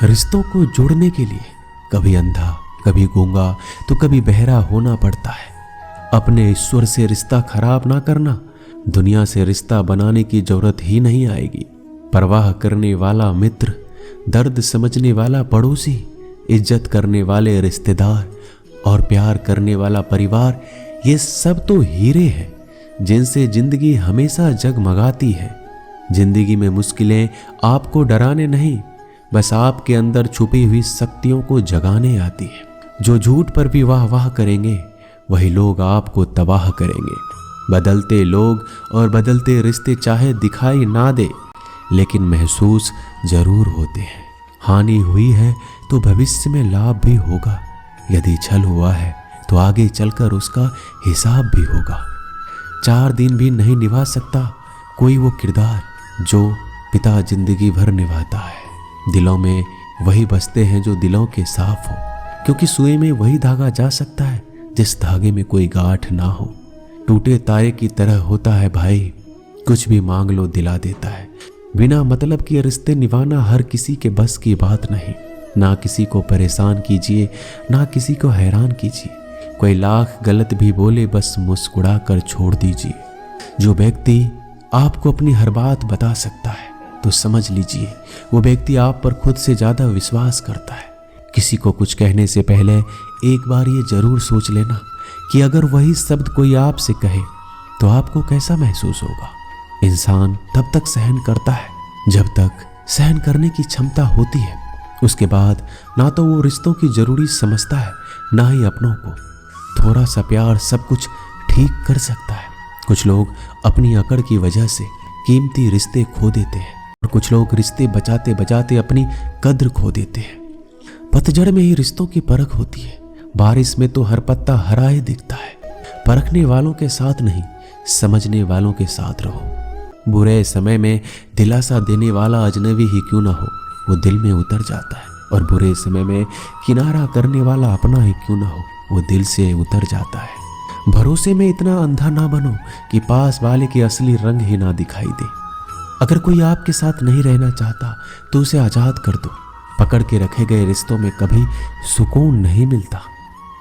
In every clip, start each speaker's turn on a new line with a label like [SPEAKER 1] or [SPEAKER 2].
[SPEAKER 1] रिश्तों को जोड़ने के लिए कभी अंधा, कभी गूंगा, तो कभी बहरा होना पड़ता है। अपने ईश्वर से रिश्ता खराब ना करना, दुनिया से रिश्ता बनाने की जरूरत ही नहीं आएगी। परवाह करने वाला मित्र, दर्द समझने वाला पड़ोसी, इज्जत करने वाले रिश्तेदार और प्यार करने वाला परिवार, ये सब तो हीरे हैं जिनसे जिंदगी हमेशा जगमगाती है। जिंदगी में मुश्किलें आपको डराने नहीं, बस आपके अंदर छुपी हुई शक्तियों को जगाने आती है। जो झूठ पर भी वाह वाह करेंगे, वही लोग आपको तबाह करेंगे। बदलते लोग और बदलते रिश्ते चाहे दिखाई ना दे, लेकिन महसूस जरूर होते हैं। हानि हुई है तो भविष्य में लाभ भी होगा। यदि छल हुआ है तो आगे चलकर उसका हिसाब भी होगा। 4 दिन भी नहीं निभा सकता कोई वो किरदार जो पिता जिंदगी भर निभाता है। दिलों में वही बसते हैं जो दिलों के साफ हो, क्योंकि सुई में वही धागा जा सकता है जिस धागे में कोई गांठ ना हो। टूटे तारे की तरह होता है भाई, कुछ भी मांग लो दिला देता है। बिना मतलब के रिश्ते निभाना हर किसी के बस की बात नहीं। ना किसी को परेशान कीजिए, ना किसी को हैरान कीजिए। कोई लाख गलत भी बोले, बस मुस्कुरा कर छोड़ दीजिए। जो व्यक्ति आपको अपनी हर बात बता सकता है तो समझ लीजिए वो व्यक्ति आप पर खुद से ज्यादा विश्वास करता है। किसी को कुछ कहने से पहले एक बार ये जरूर सोच लेना कि अगर वही शब्द कोई आपसे कहे तो आपको कैसा महसूस होगा। इंसान तब तक सहन करता है जब तक सहन करने की क्षमता होती है। उसके बाद ना तो वो रिश्तों की जरूरी समझता है, ना ही अपनों को। थोड़ा सा प्यार सब कुछ ठीक कर सकता है। कुछ लोग अपनी अकड़ की वजह से कीमती रिश्ते खो देते हैं और कुछ लोग रिश्ते बचाते बचाते अपनी कद्र खो देते हैं। पतझड़ में ही रिश्तों की परख होती है। बारिश में तो हर पत्ता हरा ही दिखता है। परखने वालों के साथ नहीं, समझने वालों के साथ रहो। बुरे समय में दिलासा देने वाला अजनबी ही क्यों ना हो, वो दिल में उतर जाता है। और बुरे समय में किनारा करने वाला अपना ही क्यों ना हो, वो दिल से उतर जाता है। भरोसे में इतना अंधा ना बनो कि पास वाले के असली रंग ही ना दिखाई दे। अगर कोई आपके साथ नहीं रहना चाहता तो उसे आजाद कर दो। पकड़ के रखे गए रिश्तों में कभी सुकून नहीं मिलता।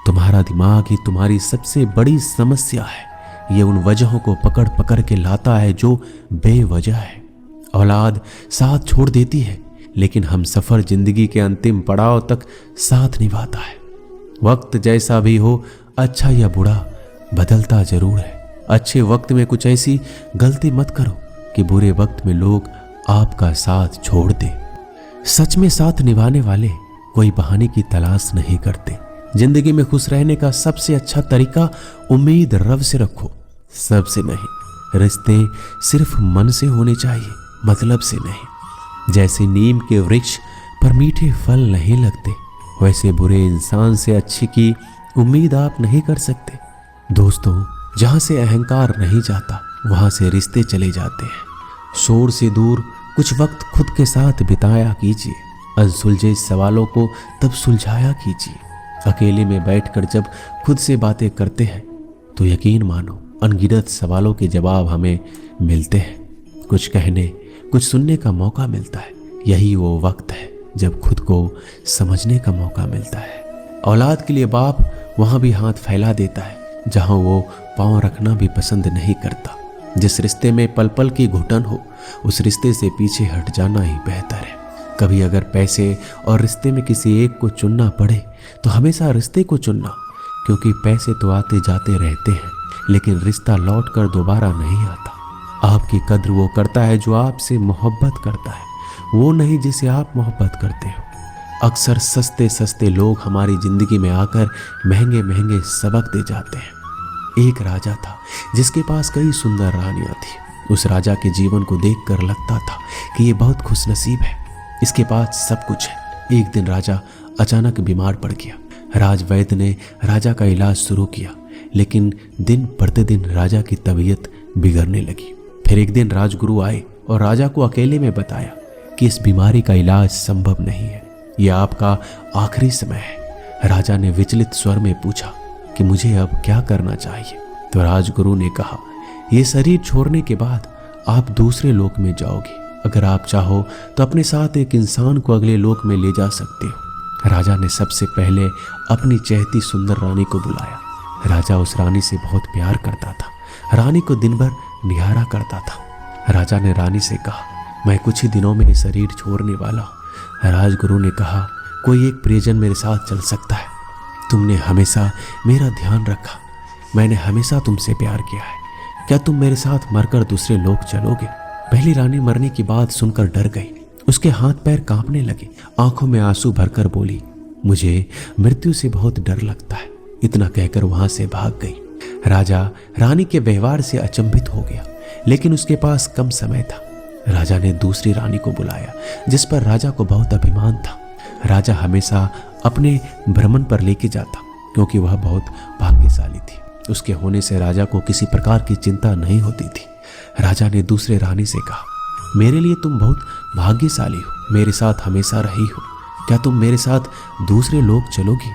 [SPEAKER 1] तुम्हारा दिमाग ही तुम्हारी सबसे बड़ी समस्या है। ये उन वजहों को पकड़ पकड़ के लाता है जो बेवजह है। औलाद साथ छोड़ देती है, लेकिन हम सफर जिंदगी के अंतिम पड़ाव तक साथ निभाता है। वक्त जैसा भी हो, अच्छा या बुरा, बदलता जरूर है। अच्छे वक्त में कुछ ऐसी गलती मत करो कि बुरे वक्त में लोग आपका साथ छोड़ दे। सच में साथ निभाने वाले कोई बहाने की तलाश नहीं करते। जिंदगी में खुश रहने का सबसे अच्छा तरीका उम्मीद रब से रखो, सबसे नहीं। रिश्ते सिर्फ मन से होने चाहिए, मतलब से नहीं। जैसे नीम के वृक्ष पर मीठे फल नहीं लगते, वैसे बुरे इंसान से अच्छे की उम्मीद आप नहीं कर सकते। दोस्तों, जहां से अहंकार नहीं जाता वहां से रिश्ते चले जाते हैं। शोर से दूर कुछ वक्त खुद के साथ बिताया कीजिए। अनसुलझे सवालों को तब सुलझाया कीजिए। अकेले में बैठकर जब खुद से बातें करते हैं तो यकीन मानो अनगिनत सवालों के जवाब हमें मिलते हैं। कुछ कहने, कुछ सुनने का मौका मिलता है। यही वो वक्त है जब खुद को समझने का मौका मिलता है। औलाद के लिए बाप वहां भी हाथ फैला देता है जहां वो पांव रखना भी पसंद नहीं करता। जिस रिश्ते में पल पल की घुटन हो, उस रिश्ते से पीछे हट जाना ही बेहतर है। कभी अगर पैसे और रिश्ते में किसी एक को चुनना पड़े तो हमेशा रिश्ते को चुनना, क्योंकि पैसे तो आते जाते रहते हैं, लेकिन रिश्ता लौट कर दोबारा नहीं आता। आपकी कद्र वो करता है जो आपसे मोहब्बत करता है, वो नहीं जिसे आप मोहब्बत करते हो। अक्सर सस्ते सस्ते लोग हमारी जिंदगी में आकर महंगे महंगे सबक दे जाते हैं। एक राजा था जिसके पास कई सुंदर रानियां थी। उस राजा के जीवन को देखकर लगता था कि ये बहुत खुशनसीब है, इसके पास सब कुछ है। एक दिन राजा अचानक बीमार पड़ गया। राजवैद्य ने राजा का इलाज शुरू किया, लेकिन दिन प्रतिदिन राजा की तबीयत बिगड़ने लगी। फिर एक दिन राजगुरु आए और राजा को अकेले में बताया कि इस बीमारी का इलाज संभव नहीं है, यह आपका आखिरी समय है। राजा ने विचलित स्वर में पूछा कि मुझे अब क्या करना चाहिए। तो राजगुरु ने कहा, ये शरीर छोड़ने के बाद आप दूसरे लोक में जाओगे, अगर आप चाहो तो अपने साथ एक इंसान को अगले लोक में ले जा सकते हो। राजा ने सबसे पहले अपनी चहती सुंदर रानी को बुलाया। राजा उस रानी से बहुत प्यार करता था, रानी को दिन भर निहारा करता था। राजा ने रानी से कहा, मैं कुछ ही दिनों में ये शरीर छोड़ने वाला हूँ। राजगुरु ने कहा, कोई एक प्रियजन मेरे साथ चल सकता है। तुमने हमेशा मेरा ध्यान रखा, मैंने हमेशा तुमसे प्यार किया है, क्या तुम मेरे साथ मरकर दूसरे लोक चलोगे? पहली रानी मरने की बात सुनकर डर गई, उसके हाथ पैर कांपने लगे, आंखों में आंसू भरकर बोली, मुझे मृत्यु से बहुत डर लगता है। इतना कहकर वहां से भाग गई। राजा रानी के व्यवहार से अचंभित हो गया, लेकिन उसके पास कम समय था। राजा ने दूसरी रानी को बुलाया, जिस पर राजा को बहुत अभिमान था। राजा हमेशा अपने भ्रमण पर लेके जाता, क्योंकि वह बहुत भाग्यशाली थी। उसके होने से राजा को किसी प्रकार की चिंता नहीं होती थी। राजा ने दूसरे रानी से कहा, मेरे लिए तुम बहुत भाग्यशाली हो, मेरे साथ हमेशा रही हो, क्या तुम मेरे साथ दूसरे लोक चलोगी?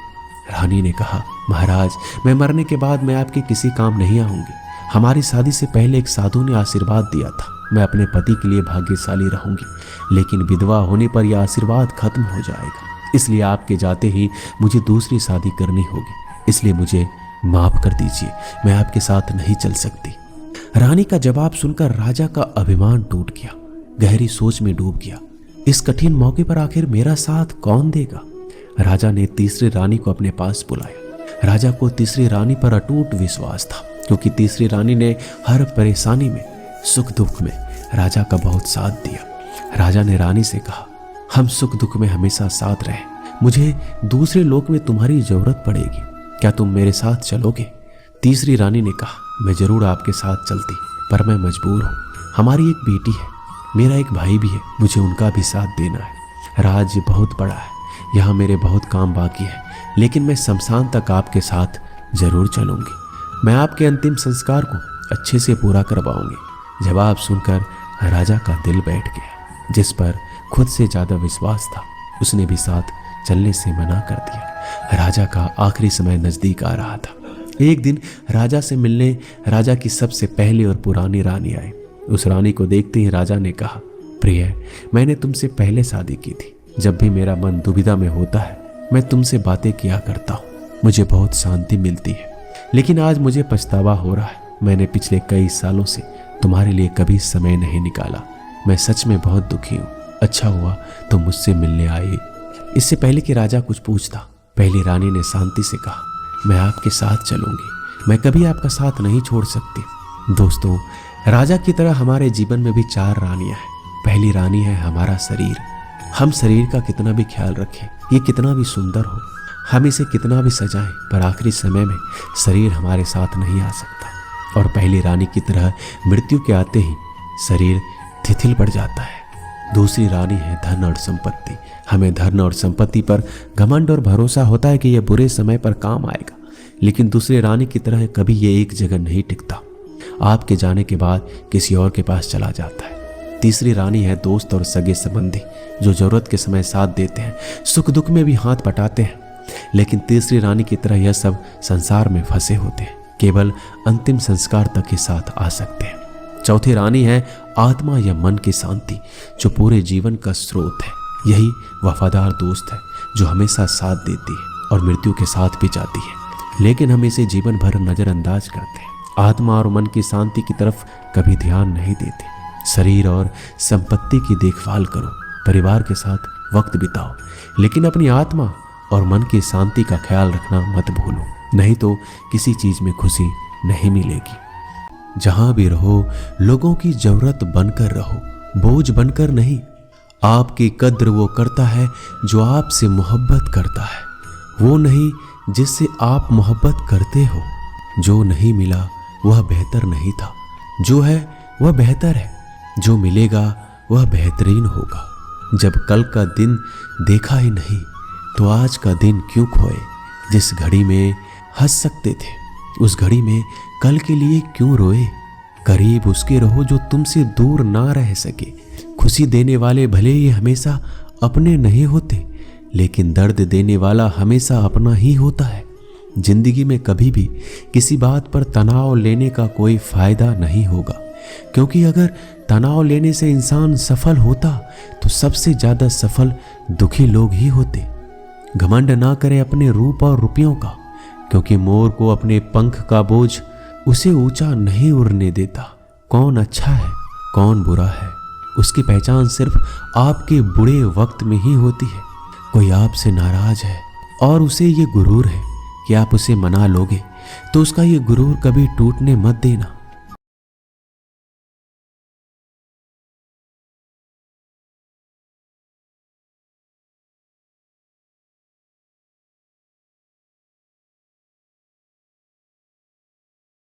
[SPEAKER 1] रानी ने कहा, महाराज, मैं मरने के बाद मैं आपके किसी काम नहीं आऊंगी। हमारी शादी से पहले एक साधु ने आशीर्वाद दिया था, मैं अपने पति के लिए भाग्यशाली रहूंगी, लेकिन विधवा होने पर यह आशीर्वाद खत्म हो जाएगा। इसलिए आपके जाते ही मुझे दूसरी शादी करनी होगी, इसलिए मुझे माफ कर दीजिए, मैं आपके साथ नहीं चल सकती। रानी का जवाब सुनकर राजा का अभिमान टूट गया, गहरी सोच में डूब गया। इस कठिन मौके पर आखिर मेरा साथ कौन देगा? राजा ने तीसरी रानी को अपने पास बुलाया। राजा को तीसरी रानी पर अटूट विश्वास था, क्योंकि तीसरी रानी ने हर परेशानी में, सुख दुख में राजा का बहुत साथ दिया। राजा ने रानी से कहा, हम सुख दुख में हमेशा साथ रहें, मुझे दूसरे लोक में तुम्हारी जरूरत पड़ेगी, क्या तुम मेरे साथ चलोगे? तीसरी रानी ने कहा, मैं जरूर आपके साथ चलती, पर मैं मजबूर हूँ। हमारी एक बेटी है, मेरा एक भाई भी है, मुझे उनका भी साथ देना है। राज्य बहुत बड़ा है, यहाँ मेरे बहुत काम बाकी है, लेकिन मैं शमशान तक आपके साथ जरूर चलूंगी। मैं आपके अंतिम संस्कार को अच्छे से पूरा करवाऊंगी। जवाब सुनकर राजा का दिल बैठ गया, जिस पर खुद से ज्यादा विश्वास था, उसने भी साथ चलने से मना कर दिया। राजा का आखिरी समय नजदीक आ रहा था। एक दिन राजा से मिलने राजा की सबसे पहली और पुरानी रानी आई। उस रानी को देखते ही राजा ने कहा, प्रिय, मैंने तुमसे पहले शादी की थी। जब भी मेरा मन दुविधा में होता है, मैं तुमसे बातें किया करता हूँ, मुझे बहुत शांति मिलती है। लेकिन आज मुझे पछतावा हो रहा है, मैंने पिछले कई सालों से तुम्हारे लिए कभी समय नहीं निकाला। मैं सच में बहुत दुखी हूँ। अच्छा हुआ तुम मुझसे मिलने आए। इससे पहले कि राजा कुछ पूछता, पहली रानी ने शांति से कहा, मैं आपके साथ चलूंगी, मैं कभी आपका साथ नहीं छोड़ सकती। दोस्तों, राजा की तरह हमारे जीवन में भी 4 रानियां हैं। पहली रानी है हमारा शरीर। हम शरीर का कितना भी ख्याल रखें, ये कितना भी सुंदर हो, हम इसे कितना भी सजाएं, पर आखिरी समय में शरीर हमारे साथ नहीं आ सकता। और पहली रानी की तरह मृत्यु के आते ही शरीर शिथिल पड़ जाता है। दूसरी रानी है धन और संपत्ति। हमें धन और संपत्ति पर घमंड और भरोसा होता है कि यह बुरे समय पर काम आएगा, लेकिन दूसरी रानी की तरह कभी ये एक जगह नहीं टिकता, आपके जाने के बाद किसी और के पास चला जाता है। तीसरी रानी है दोस्त और सगे संबंधी, जो जरूरत के समय साथ देते हैं, सुख दुख में भी हाथ बटाते हैं। लेकिन तीसरी रानी की तरह यह सब संसार में फंसे होते हैं, केवल अंतिम संस्कार तक ही साथ आ सकते हैं। चौथी रानी है आत्मा या मन की शांति, जो पूरे जीवन का स्रोत है। यही वफादार दोस्त है, जो हमेशा साथ देती है और मृत्यु के साथ भी जाती है, लेकिन हम इसे जीवन भर नजरअंदाज करते हैं। आत्मा और मन की शांति की तरफ कभी ध्यान नहीं देते। शरीर और संपत्ति की देखभाल करो, परिवार के साथ वक्त बिताओ, लेकिन अपनी आत्मा और मन की शांति का ख्याल रखना मत भूलो, नहीं तो किसी चीज में खुशी नहीं मिलेगी। जहां भी रहो, लोगों की जरूरत बनकर रहो, बोझ बनकर नहीं। आपकी कद्र वो करता है जो आपसे मोहब्बत करता है, वो नहीं जिससे आप मोहब्बत करते हो। जो नहीं मिला वह बेहतर नहीं था, जो है वह बेहतर है, जो मिलेगा वह बेहतरीन होगा। जब कल का दिन देखा ही नहीं तो आज का दिन क्यों खोए। जिस घड़ी में हंस सकते थे, उस घड़ी में कल के लिए क्यों रोए। करीब उसके रहो जो तुमसे दूर ना रह सके। खुशी देने वाले भले ही हमेशा अपने नहीं होते, लेकिन दर्द देने वाला हमेशा अपना ही होता है। जिंदगी में कभी भी किसी बात पर तनाव लेने का कोई फायदा नहीं होगा, क्योंकि अगर तनाव लेने से इंसान सफल होता तो सबसे ज्यादा सफल दुखी लोग ही होते। घमंड ना करे अपने रूप और रुपयों का, क्योंकि मोर को अपने पंख का बोझ उसे ऊंचा नहीं उड़ने देता। कौन अच्छा है कौन बुरा है, उसकी पहचान सिर्फ आपके बुरे वक्त में ही होती है। कोई आपसे नाराज है और उसे ये गुरूर है कि आप उसे मना लोगे, तो उसका ये गुरूर कभी टूटने मत देना।